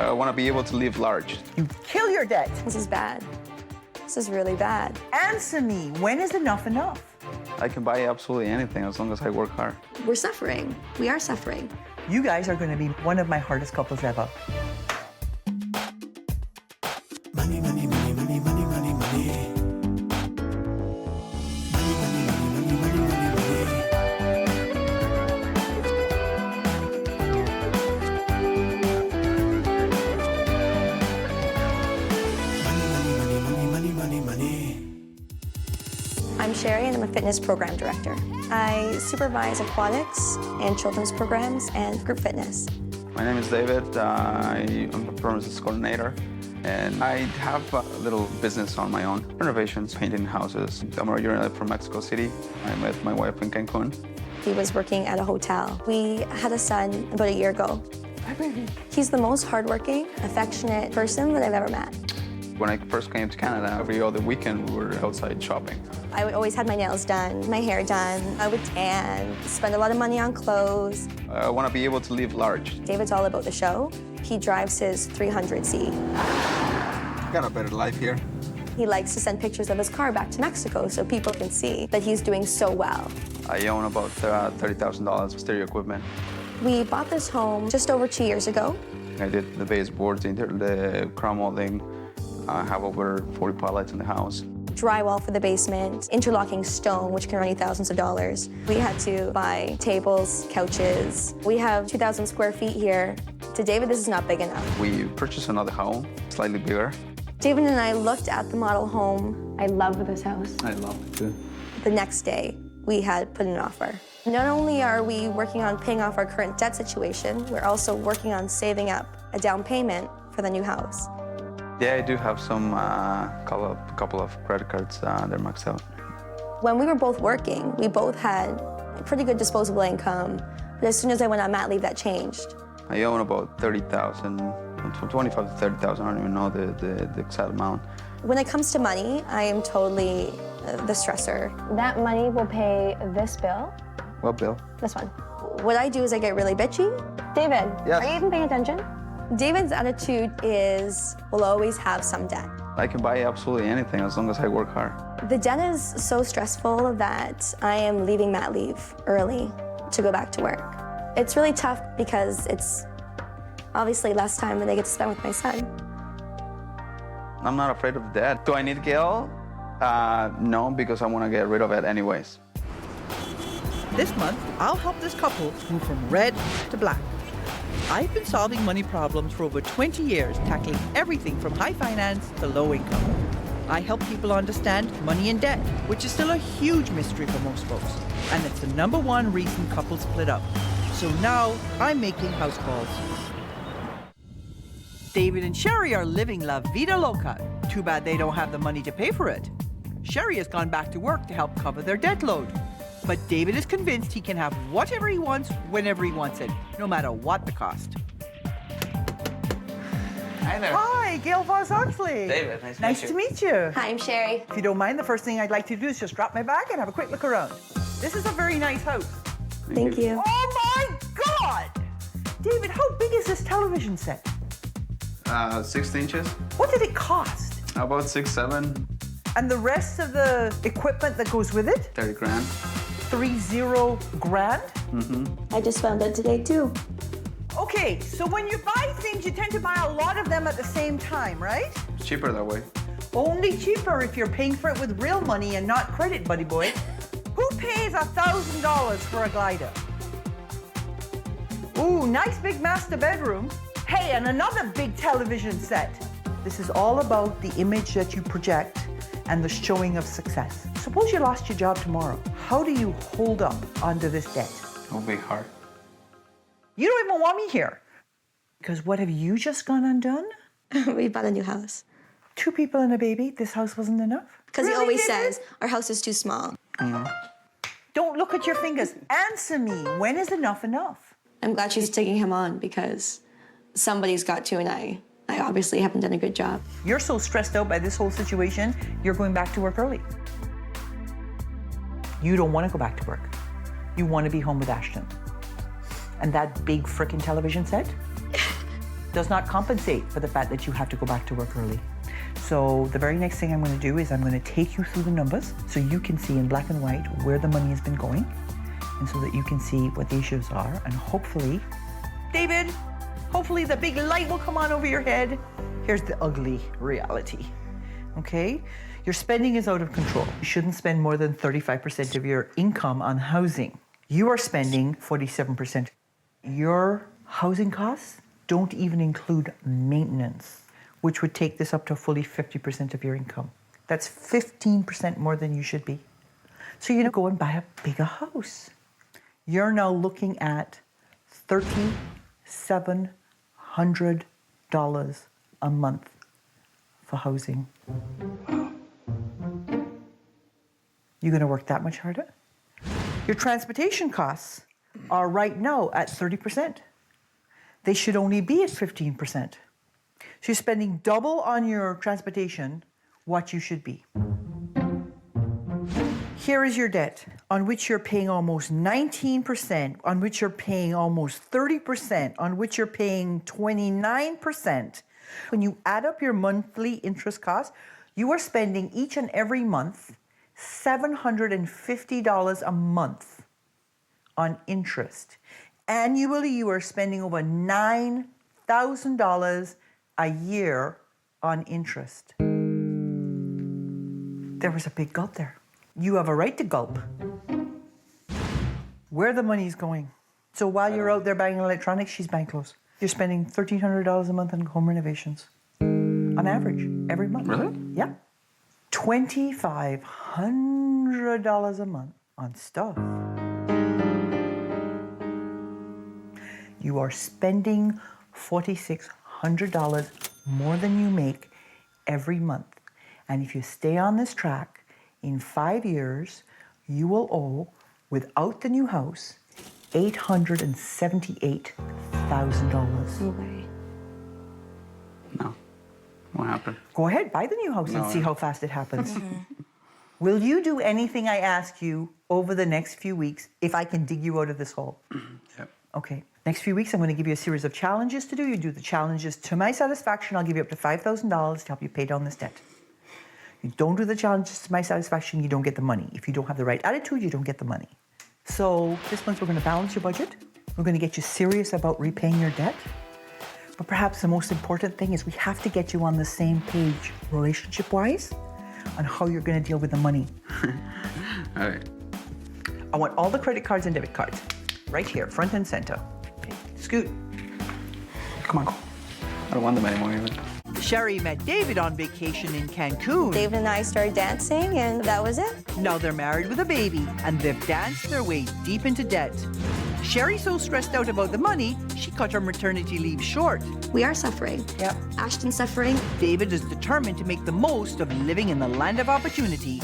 I want to be able to live large. You kill your debt. This is bad. This is really bad. Answer me, when is enough enough? I can buy absolutely anything as long as I work hard. We're suffering. We are suffering. You guys are going to be one of my hardest couples ever. Money, money, money, money, money, money, money. I'm Sherry, and I'm a fitness program director. I supervise aquatics and children's programs and group fitness. My name is David. I'm a performance coordinator, and I have a little business on my own. Renovations, painting houses. I'm originally from Mexico City. I met my wife in Cancun. He was working at a hotel. We had a son about a year ago. Hi, baby. He's the most hardworking, affectionate person that I've ever met. When I first came to Canada, every other weekend we were outside shopping. I always had my nails done, my hair done. I would tan, spend a lot of money on clothes. I want to be able to live large. David's all about the show. He drives his 300Z. I got a better life here. He likes to send pictures of his car back to Mexico so people can see that he's doing so well. I own about $30,000 of stereo equipment. We bought this home just over 2 years ago. I did the baseboards, the crown molding. I have over 40 pallets in the house. Drywall for the basement, interlocking stone, which can run you thousands of dollars. We had to buy tables, couches. We have 2,000 square feet here. To David, this is not big enough. We purchased another home, slightly bigger. David and I looked at the model home. I love this house. I love it too. The next day, we had put in an offer. Not only are we working on paying off our current debt situation, we're also working on saving up a down payment for the new house. Yeah, I do have some couple of credit cards. They're maxed out. When we were both working, we both had a pretty good disposable income. But as soon as I went on mat leave, that changed. I own about 30,000, 25 to 30,000. I don't even know the exact amount. When it comes to money, I am totally the stressor. That money will pay this bill. What bill? This one. What I do is I get really bitchy. David, Yes. Are you even paying attention? David's attitude is, we'll always have some debt. I can buy absolutely anything as long as I work hard. The debt is so stressful that I am leaving mat leave early to go back to work. It's really tough because it's obviously less time that I get to spend with my son. I'm not afraid of debt. Do I need Gail? No, because I want to get rid of it anyways. This month, I'll help this couple move from red to black. I've been solving money problems for over 20 years, tackling everything from high finance to low income. I help people understand money and debt, which is still a huge mystery for most folks. And it's the #1 reason couples split up. So now I'm making house calls. David and Sherry are living la vida loca. Too bad they don't have the money to pay for it. Sherry has gone back to work to help cover their debt load. But David is convinced he can have whatever he wants, whenever he wants it, no matter what the cost. Hi there. Hi, Gail Voss-Oxley. David, Nice to meet you. Hi, I'm Sherry. If you don't mind, the first thing I'd like to do is just drop my bag and have a quick look around. This is a very nice house. Thank you. Oh my God! David, how big is this television set? 6 inches, What did it cost? about 6, 7, And the rest of the equipment that goes with it? 30 grand. 30 grand? I just found out today, too. Okay, so when you buy things, you tend to buy a lot of them at the same time, right? It's cheaper that way. Only cheaper if you're paying for it with real money and not credit, buddy boy. Who pays $1,000 for a glider? Ooh, nice big master bedroom. Hey, and another big television set. This is all about the image that you project and the showing of success. Suppose you lost your job tomorrow. How do you hold up under this debt? It'll be hard. You don't even want me here. Because what have you just gone undone? We bought a new house. 2 people and a baby, this house wasn't enough? Because he Really, always David? says, our house is too small. Don't look at your fingers. Answer me. When is enough enough? I'm glad she's taking him on because somebody's got to, and I obviously haven't done a good job. You're so stressed out by this whole situation, you're going back to work early. You don't want to go back to work. You want to be home with Ashton. And that big frickin' television set? does not compensate for the fact that you have to go back to work early. So the very next thing I'm going to do is I'm going to take you through the numbers so you can see in black and white where the money has been going, and so that you can see what the issues are, and hopefully, David, hopefully the big light will come on over your head. Here's the ugly reality, okay? Your spending is out of control. You shouldn't spend more than 35% of your income on housing. You are spending 47%. Your housing costs don't even include maintenance, which would take this up to fully 50% of your income. That's 15% more than you should be. So you go and buy a bigger house. You're now looking at $3,700 a month for housing. You gonna work that much harder? Your transportation costs are right now at 30%. They should only be at 15%. So you're spending double on your transportation what you should be. Here is your debt, on which you're paying almost 19%, on which you're paying almost 30%, on which you're paying 29%. When you add up your monthly interest costs, you are spending each and every month $750 a month on interest. Annually, you are spending over $9,000 a year on interest. There was a big gulp there. You have a right to gulp. Where the money's going. So while you're out there buying electronics, she's buying clothes. You're spending $1,300 a month on home renovations. On average, every month. Really? Yeah. $2,500 a month on stuff. You are spending $4,600 more than you make every month. And if you stay on this track, in 5 years, you will owe, without the new house, $878,000. No way. No. What happened? Go ahead, buy the new house and see how fast it happens. Will you do anything I ask you over the next few weeks if I can dig you out of this hole? Yep. Okay. Next few weeks, I'm going to give you a series of challenges to do. You do the challenges to my satisfaction. I'll give you up to $5,000 to help you pay down this debt. You don't do the challenges to my satisfaction, you don't get the money. If you don't have the right attitude, you don't get the money. So this month, we're going to balance your budget. We're going to get you serious about repaying your debt. But perhaps the most important thing is we have to get you on the same page, relationship-wise, on how you're going to deal with the money. All right. I want all the credit cards and debit cards right here, front and center. Okay. Scoot. Come on, go. I don't want them anymore even. Sherry met David on vacation in Cancun. David and I started dancing, and that was it. Now they're married with a baby, and they've danced their way deep into debt. Sherry's so stressed out about the money, she cut her maternity leave short. We are suffering. Yep. Ashton's suffering. David is determined to make the most of living in the land of opportunity,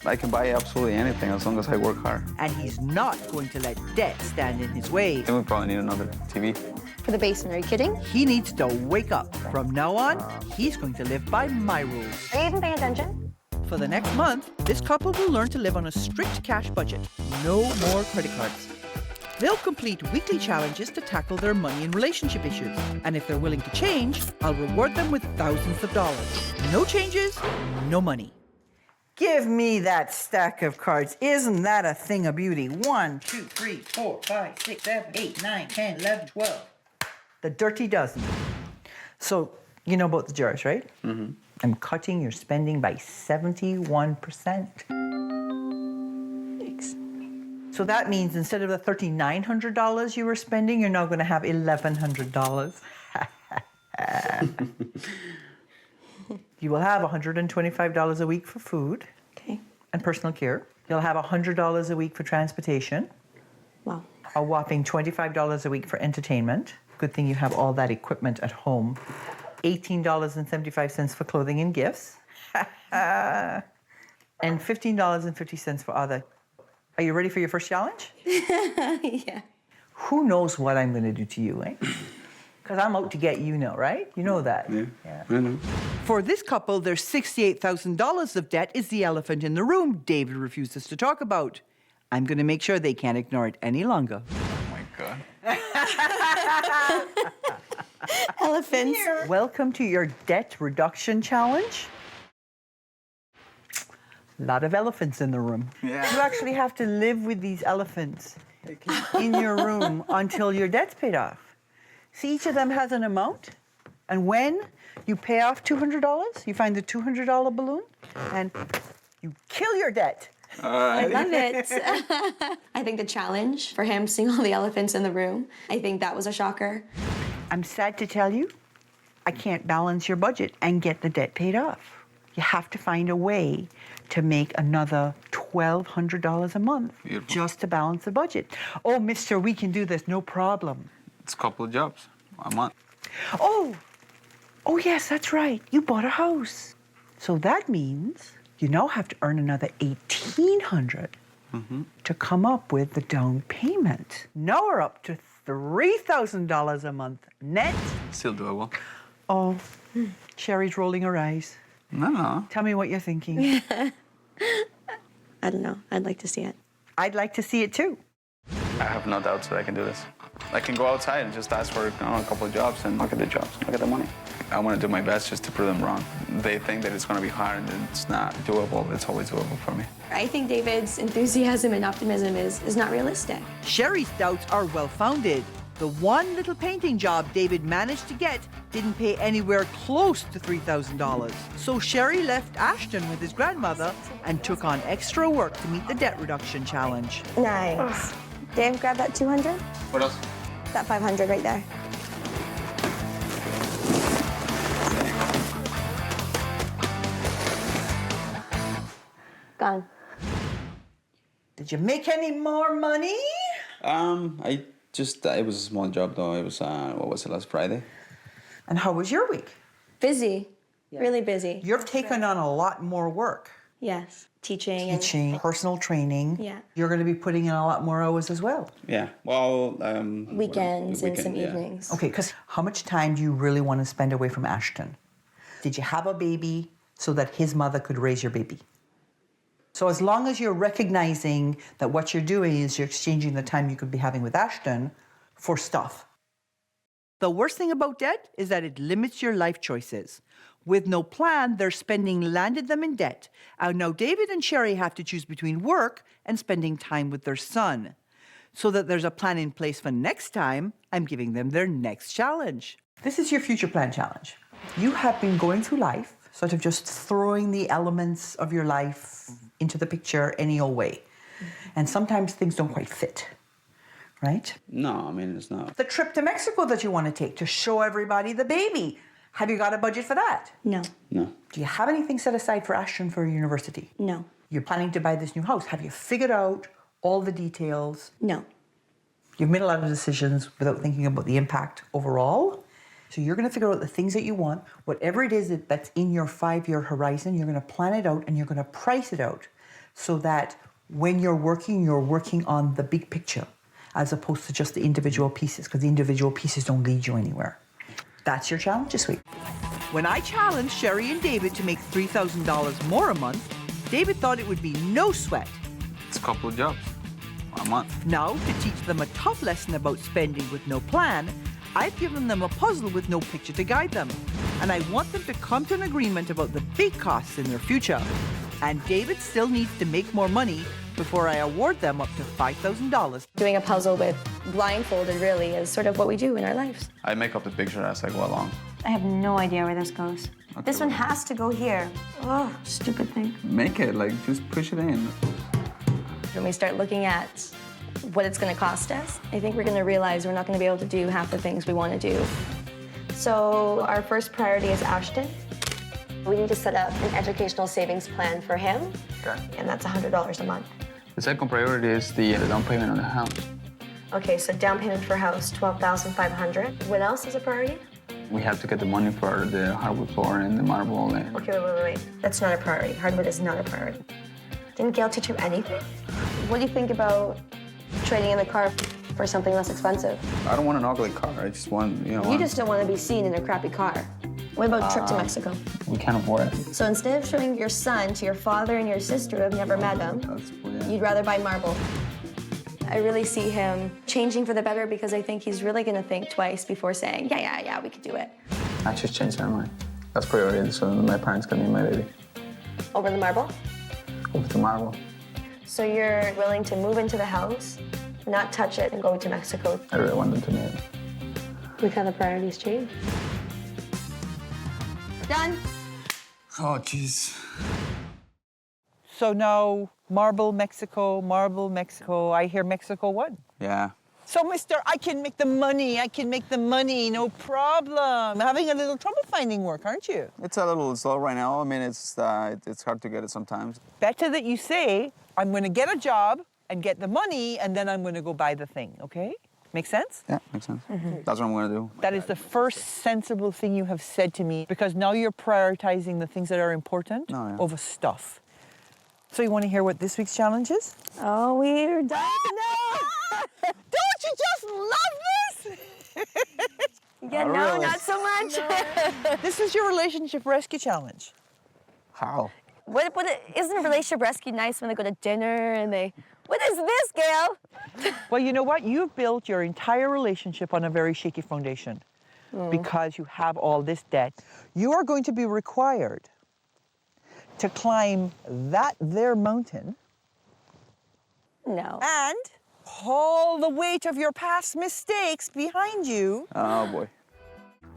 I can buy absolutely anything as long as I work hard. and he's not going to let debt stand in his way. Then we probably need another TV. For the basement, are you kidding? He needs to wake up. From now on, he's going to live by my rules. Are you even paying attention? For the next month, this couple will learn to live on a strict cash budget. No more credit cards. They'll complete weekly challenges to tackle their money and relationship issues. And if they're willing to change, I'll reward them with thousands of dollars. No changes, no money. Give me that stack of cards. Isn't that a thing of beauty? 1, 2, 3, 4, 5, 6, 7, 8, 9, 10, 11, 12. The dirty dozen. So, you know about the jars, right? Mm-hmm. I'm cutting your spending by 71%. Thanks. So that means instead of the $3,900 you were spending, you're now going to have $1,100. You will have $125 a week for food Okay. and personal care. You'll have $100 a week for transportation, Wow. a whopping $25 a week for entertainment. Good thing you have all that equipment at home. $18.75 for clothing and gifts. And $15.50 for other. Are you ready for your first challenge? Yeah. Who knows what I'm going to do to you, eh? Because I'm out to get you now, right? You know that. Yeah. I know. For this couple, their $68,000 of debt is the elephant in the room David refuses to talk about. I'm going to make sure they can't ignore it any longer. Oh my God. Elephants. Welcome to your debt reduction challenge. A lot of elephants in the room. Yeah. You actually have to live with these elephants in your room until your debt's paid off. See, each of them has an amount, and when you pay off $200, you find the $200 balloon, and you kill your debt. I love it. I think the challenge for him seeing all the elephants in the room, I think that was a shocker. I'm sad to tell you, I can't balance your budget and get the debt paid off. You have to find a way to make another $1,200 a month Beautiful. just to balance the budget. Oh, mister, we can do this, no problem. It's a couple of jobs a month. Oh yes, that's right. You bought a house. So that means you now have to earn another $1,800 to come up with the down payment. Now we're up to $3,000 a month net. Still doable. Oh, Sherry's rolling her eyes. No. Tell me what you're thinking. I don't know. I'd like to see it. I'd like to see it too. I have no doubts that I can do this. I can go outside and just ask for a couple of jobs and look at the jobs, look at the money. I want to do my best just to prove them wrong. They think that it's going to be hard and it's not doable. It's always doable for me. I think David's enthusiasm and optimism is not realistic. Sherry's doubts are well-founded. The one little painting job David managed to get didn't pay anywhere close to $3,000. So Sherry left Ashton with his grandmother and took on extra work to meet the debt reduction challenge. Nice. Dave, grab that 200. What else? That 500 right there. Gone. Did you make any more money? It was a small job though. It was, what was it, last Friday? And how was your week? Busy. Really busy. You've taken on a lot more work. Yes. Teaching. Teaching, personal training. Yeah. You're going to be putting in a lot more hours as well. Yeah, well, Weekends and some yeah. evenings. Okay, because how much time do you really want to spend away from Ashton? Did you have a baby so that his mother could raise your baby? So as long as you're recognizing that what you're doing is you're exchanging the time you could be having with Ashton for stuff. The worst thing about debt is that it limits your life choices. With no plan, their spending landed them in debt. And now David and Sherry have to choose between work and spending time with their son. So that there's a plan in place for next time, I'm giving them their next challenge. This is your future plan challenge. You have been going through life, sort of just throwing the elements of your life into the picture any old way. And sometimes things don't quite fit, right? No, I mean, it's not. The trip to Mexico that you want to take to show everybody the baby. Have you got a budget for that? No. No. Do you have anything set aside for Ashton for university? No. You're planning to buy this new house. Have you figured out all the details? No. You've made a lot of decisions without thinking about the impact overall. So you're going to figure out the things that you want. Whatever it is that's in your 5-year horizon, you're going to plan it out and you're going to price it out so that when you're working on the big picture as opposed to just the individual pieces, because the individual pieces don't lead you anywhere. That's your challenge this week. When I challenged Sherry and David to make $3,000 more a month, David thought it would be no sweat. It's a couple of jobs a month. Now, to teach them a tough lesson about spending with no plan, I've given them a puzzle with no picture to guide them. And I want them to come to an agreement about the big costs in their future. And David still needs to make more money before I award them up to $5,000. Doing a puzzle with blindfolded really is sort of what we do in our lives. I make up the picture as I go along. I have no idea where this goes. Okay, This one has to go here. Oh, stupid thing. Make it, just push it in. When we start looking at what it's going to cost us, I think we're going to realize we're not going to be able to do half the things we want to do. So our first priority is Ashton. We need to set up an educational savings plan for him, Okay. and that's $100 a month. The second priority is the down payment on the house. Okay, so down payment for house, $12,500. What else is a priority? We have to get the money for the hardwood floor and the marble. And Okay, wait. That's not a priority. Hardwood is not a priority. Didn't Gail teach you anything? What do you think about trading in the car for something less expensive? I don't want an ugly car. I just want, You just don't want to be seen in a crappy car. What about a trip to Mexico? we can't afford it. So instead of showing your son to your father and your sister who have never met him, That's, yeah. you'd rather buy marble. I really see him changing for the better because I think he's really gonna think twice before saying, yeah, we could do it. I just changed her mind. That's priority, so my parents can meet my baby. Over the marble? Over the marble. So you're willing to move into the house, not touch it, and go to Mexico? I really want them to meet. Look how the priorities change. Done. Oh, jeez. So now, Marble, Mexico, I hear Mexico won. Yeah. So, mister, I can make the money, no problem. Having a little trouble finding work, aren't you? It's a little slow right now. I mean, it's hard to get it sometimes. Better that you say, I'm going to get a job and get the money, and then I'm going to go buy the thing, okay? Make sense? Yeah, makes sense. That's what I'm going to do. That is the first sensible thing you have said to me, because now you're prioritizing the things that are important over stuff. So you want to hear what this week's challenge is? Oh, we're done. Don't you just love this? Yeah, no, really? not so much. This is your relationship rescue challenge. How? Isn't a relationship rescue nice when they go to dinner and they, what is this, Gail? Well, you know what? You've built your entire relationship on a very shaky foundation because you have all this debt. You are going to be required to climb that there mountain No. and haul the weight of your past mistakes behind you. Oh, boy.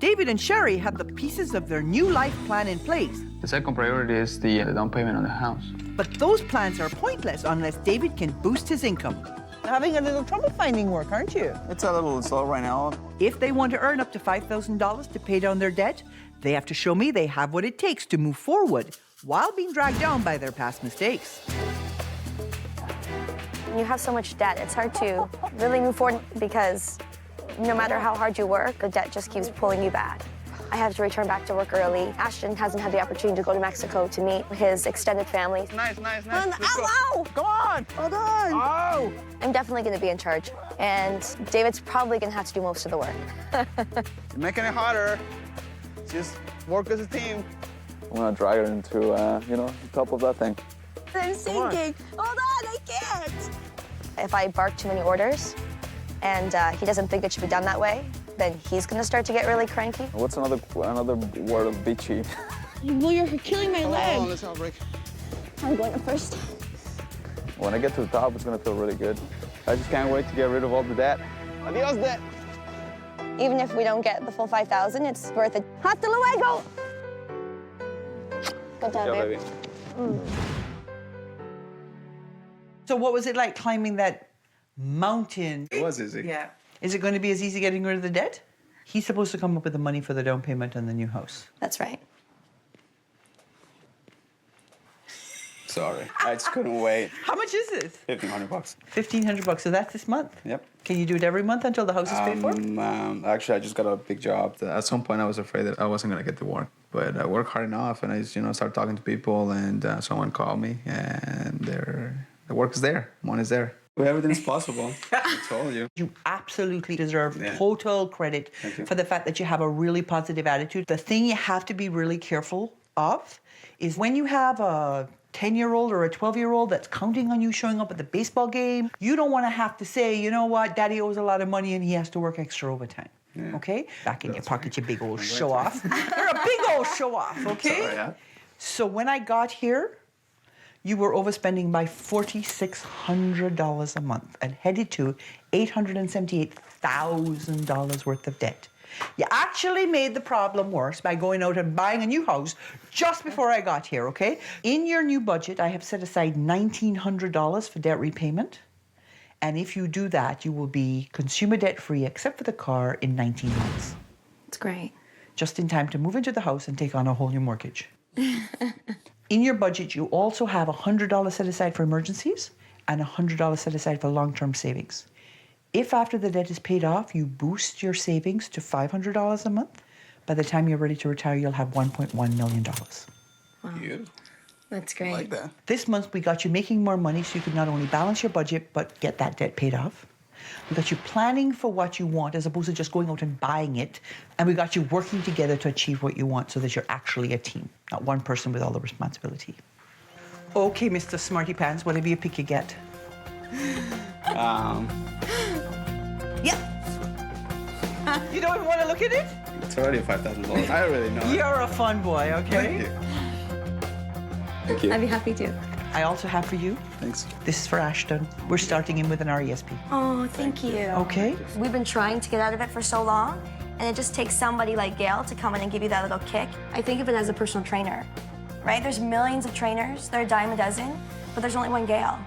David and Sherry have the pieces of their new life plan in place. The second priority is the down payment on the house. But those plans are pointless unless David can boost his income. Having a little trouble finding work, aren't you? It's a little slow right now. If they want to earn up to $5,000 to pay down their debt, they have to show me they have what it takes to move forward while being dragged down by their past mistakes. When you have so much debt, it's hard to really move forward because no matter how hard you work, the debt just keeps pulling you back. I have to return back to work early. Ashton hasn't had the opportunity to go to Mexico to meet his extended family. Nice. Ow! Come on! Well done! Oh! I'm definitely going to be in charge, and David's probably going to have to do most of the work. You're making it harder. Just work as a team. I'm gonna drag her into, the top of that thing. I'm sinking. Hold on, I can't. If I bark too many orders and he doesn't think it should be done that way, then he's going to start to get really cranky. What's another word of bitchy? Well, you're killing my leg. Oh, let's not break. I'm going up first. When I get to the top, it's gonna feel really good. I just can't wait to get rid of all the debt. Adios, debt. Even if we don't get the full 5,000, it's worth it. Hasta luego. Good job, babe. So what was it like climbing that mountain? It was easy. Yeah. Is it going to be as easy getting rid of the debt? He's supposed to come up with the money for the down payment on the new house. That's right. Sorry, I just couldn't wait. How much is this? $1,500. $1,500. So that's this month? Yep. Can you do it every month until the house is paid for? Actually, I just got a big job. At some point, I was afraid that I wasn't gonna get the work, but I worked hard enough, and I just, started talking to people, and someone called me, and the work is there. Money is there. Well, everything is possible. I told you. You absolutely deserve total credit for the fact that you have a really positive attitude. The thing you have to be really careful of is when you have a 10-year-old or a 12-year-old that's counting on you showing up at the baseball game, you don't want to have to say, you know what, Daddy owes a lot of money and he has to work extra overtime. Yeah. Okay? Back in your pocket, you big old show-off. You're a big old show-off, okay? Sorry, yeah. So when I got here, you were overspending by $4,600 a month and headed to $878,000 worth of debt. You actually made the problem worse by going out and buying a new house just before I got here, okay? In your new budget, I have set aside $1,900 for debt repayment. And if you do that, you will be consumer debt-free except for the car in 19 months. That's great. Just in time to move into the house and take on a whole new mortgage. In your budget, you also have $100 set aside for emergencies and $100 set aside for long-term savings. If after the debt is paid off, you boost your savings to $500 a month, by the time you're ready to retire, you'll have $1.1 million. Wow. Beautiful. That's great. I like that. This month, we got you making more money so you could not only balance your budget, but get that debt paid off. We got you planning for what you want as opposed to just going out and buying it. And we got you working together to achieve what you want so that you're actually a team, not one person with all the responsibility. Okay, Mr. Smarty Pants, whatever you pick, you get. Yeah. You don't even want to look at it? It's already $5,000. I already know. You're a fun boy, okay? Thank you. Thank you. I'd be happy to. I also have for you. Thanks. This is for Ashton. We're starting him with an RESP. Oh, thank you. Okay? We've been trying to get out of it for so long, and it just takes somebody like Gail to come in and give you that little kick. I think of it as a personal trainer, right? There's millions of trainers. They're a dime a dozen, but there's only one Gail.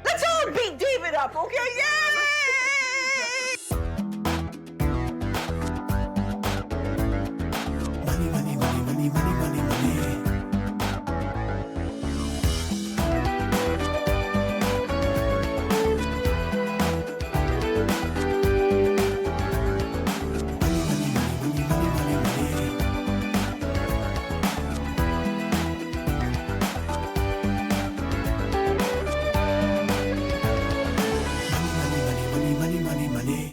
Let's all beat David up, okay? Yeah!